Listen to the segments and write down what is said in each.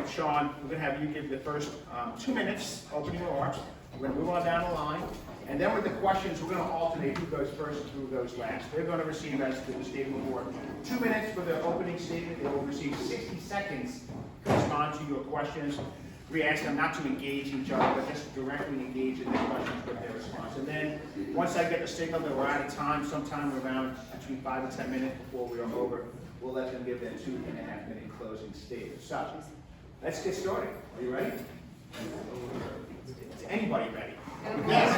right, Sean, we're going to have you give the first 2 minutes opening remarks. We're going to move on down the line. And then with the questions, we're going to alternate who goes first and who goes last. They're going to receive, as the statement before, 2 minutes for the opening statement. They will receive 60 seconds to respond to your questions. We ask them not to engage each other, but just directly engage in their questions with their response. And then, once I get the signal that we're out of time, sometime around between 5 and 10 minutes before we are over, we'll let them give their 2.5-minute closing statement. So, let's get started. Are you ready? Is anybody ready? Yes.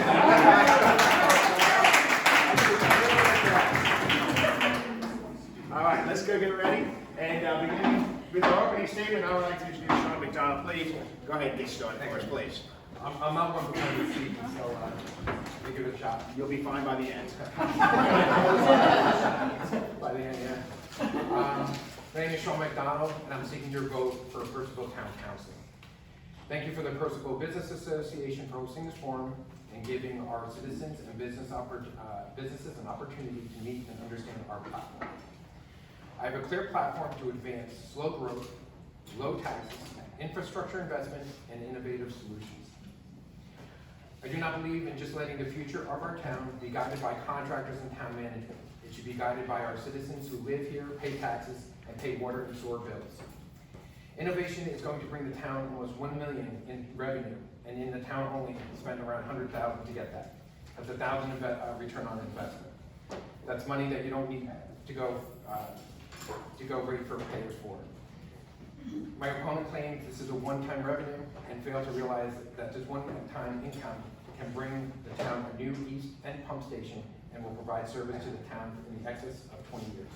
All right, let's go get ready. And beginning with our opening statement, I would like to introduce Sean McDonald. Please go ahead and get started for us, please. I'm not one for the seat, so we give it a shot. You'll be fine by the end. By the end, yeah. My name is Sean McDonald, and I'm seeking your vote for Purcellville Town Council. Thank you for the Purcellville Business Association for hosting this forum and giving our citizens and businesses an opportunity to meet and understand our platform. I have a clear platform to advance slow growth, low taxes, infrastructure investment, and innovative solutions. I do not believe in just letting the future of our town be guided by contractors and town management. It should be guided by our citizens who live here, pay taxes, and pay water and sewer bills. Innovation is going to bring the town almost $1 million in revenue, and in the town only spend around $100,000 to get that. That's $1,000 return on investment. That's money that you don't need to go wait for payers for. My opponent claims this is a one-time revenue and fails to realize that this one-time income can bring the town a new east end pump station and will provide service to the town in the excess of 20 years.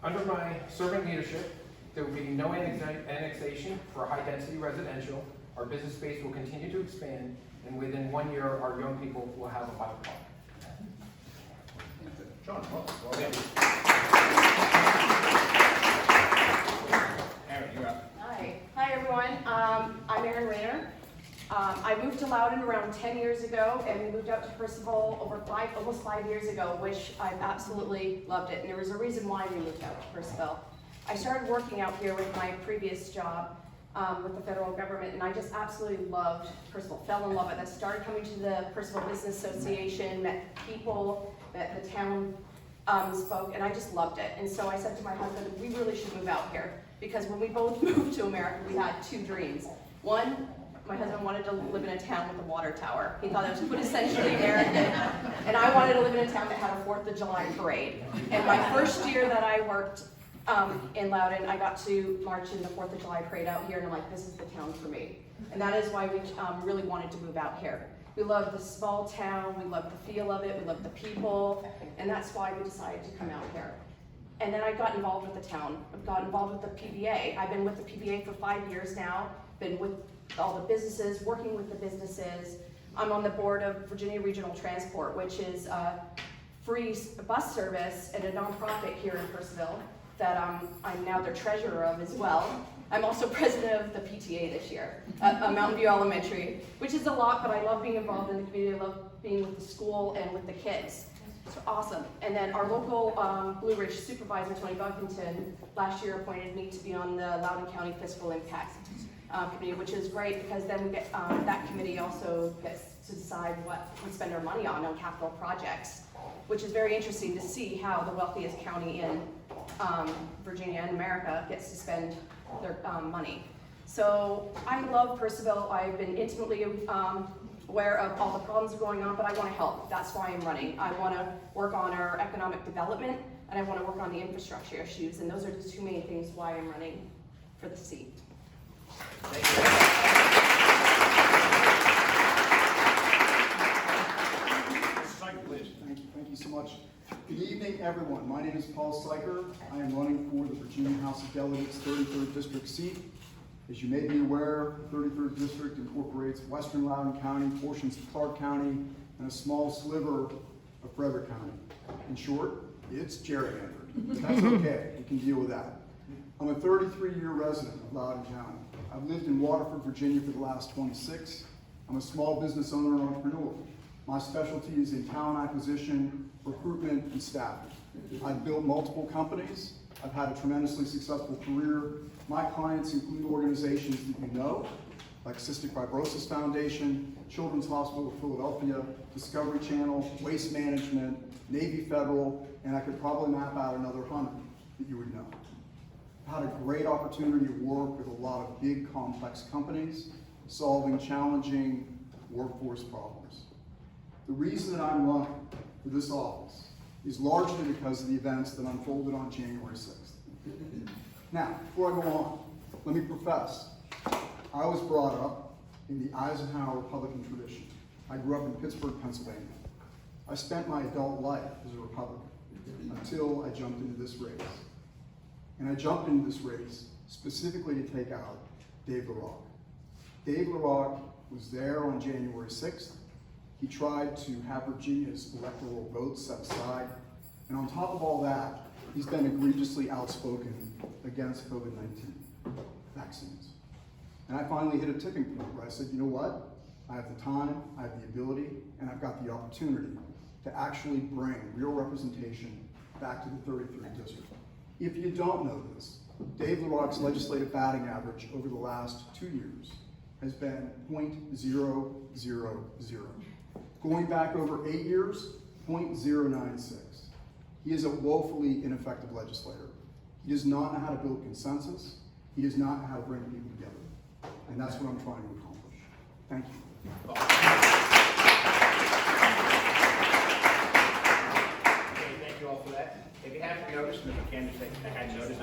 Under my servant leadership, there will be no annexation for high-density residential. Our business space will continue to expand, and within 1 year, our young people will have a bike park. Sean, well done. Aaron, you're up. Hi everyone. I'm Erin Rayner. I moved to Loudon around 10 years ago, and we moved out to Percival almost 5 years ago, which I absolutely loved it. And there was a reason why we moved out to Percival. I started working out here with my previous job with the federal government, and I just absolutely loved Percival, fell in love with it. I started coming to the Percival Business Association, met people, met the town folk, and I just loved it. And so I said to my husband, we really should move out here, because when we both moved to America, we had two dreams. One, my husband wanted to live in a town with a water tower. He thought it was quintessentially American. And I wanted to live in a town that had a 4th of July parade. And my first year that I worked in Loudon, I got to march in the 4th of July parade out here, and I'm like, this is the town for me. And that is why we really wanted to move out here. We love the small town, we love the feel of it, we love the people, and that's why we decided to come out here. And then I got involved with the town. I've got involved with the PBA. I've been with the PBA for 5 years now, been with all the businesses, working with the businesses. I'm on the board of Virginia Regional Transport, which is a free bus service and a nonprofit here in Percival that I'm now their treasurer of as well. I'm also president of the PTA this year at Mountain View Elementary, which is a lot, but I love being involved in the community. I love being with the school and with the kids. It's awesome. And then our local Blue Ridge supervisor, Tony Buckington, last year appointed me to be on the Loudoun County Fiscal Impact Committee, which is great because then we get, that committee also gets to decide what we spend our money on capital projects, which is very interesting to see how the wealthiest county in Virginia and America gets to spend their money. So I love Percival. I've been intimately aware of all the problems going on, but I want to help. That's why I'm running. I want to work on our economic development, and I want to work on the infrastructure issues, and those are the two main things why I'm running for the seat. Thank you. Please. Thank you so much. Good evening, everyone. My name is Paul Syker. I am running for the Virginia House of Delegates 33rd District seat. As you may be aware, the 33rd District incorporates western Loudoun County, portions of Clark County, and a small sliver of Frederick County. In short, it's gerrymandered. That's okay. We can deal with that. I'm a 33-year resident of Loudoun County. I've lived in Waterford, Virginia for the last 26. I'm a small business owner and entrepreneur. My specialty is in talent acquisition, recruitment, and staffing. I've built multiple companies, I've had a tremendously successful career. My clients include organizations that you know, like Cystic Fibrosis Foundation, Children's Hospital of Philadelphia, Discovery Channel, Waste Management, Navy Federal, and I could probably map out another 100 that you would know. I've had a great opportunity to work with a lot of big, complex companies, solving challenging workforce problems. The reason that I'm running for this office is largely because of the events that unfolded on January 6th. Now, before I go on, let me profess, I was brought up in the Eisenhower Republican tradition. I grew up in Pittsburgh, Pennsylvania. I spent my adult life as a Republican until I jumped into this race. And I jumped into this race specifically to take out Dave LaRock. Dave LaRock was there on January 6th. He tried to have Virginia's electoral votes set aside. And on top of all that, he's been egregiously outspoken against COVID-19 vaccines. And I finally hit a tipping point where I said, you know what? I have the time, I have the ability, and I've got the opportunity to actually bring real representation back to the 33rd district. If you don't know this, Dave LaRock's legislative batting average over the last 2 years has been .000. Going back over 8 years, .096. He is a woefully ineffective legislator. He does not know how to build consensus. He does not know how to bring people together. And that's what I'm trying to accomplish. Thank you. Okay, thank you all for that. If you haven't noticed, Mr. Candace, I had noticed,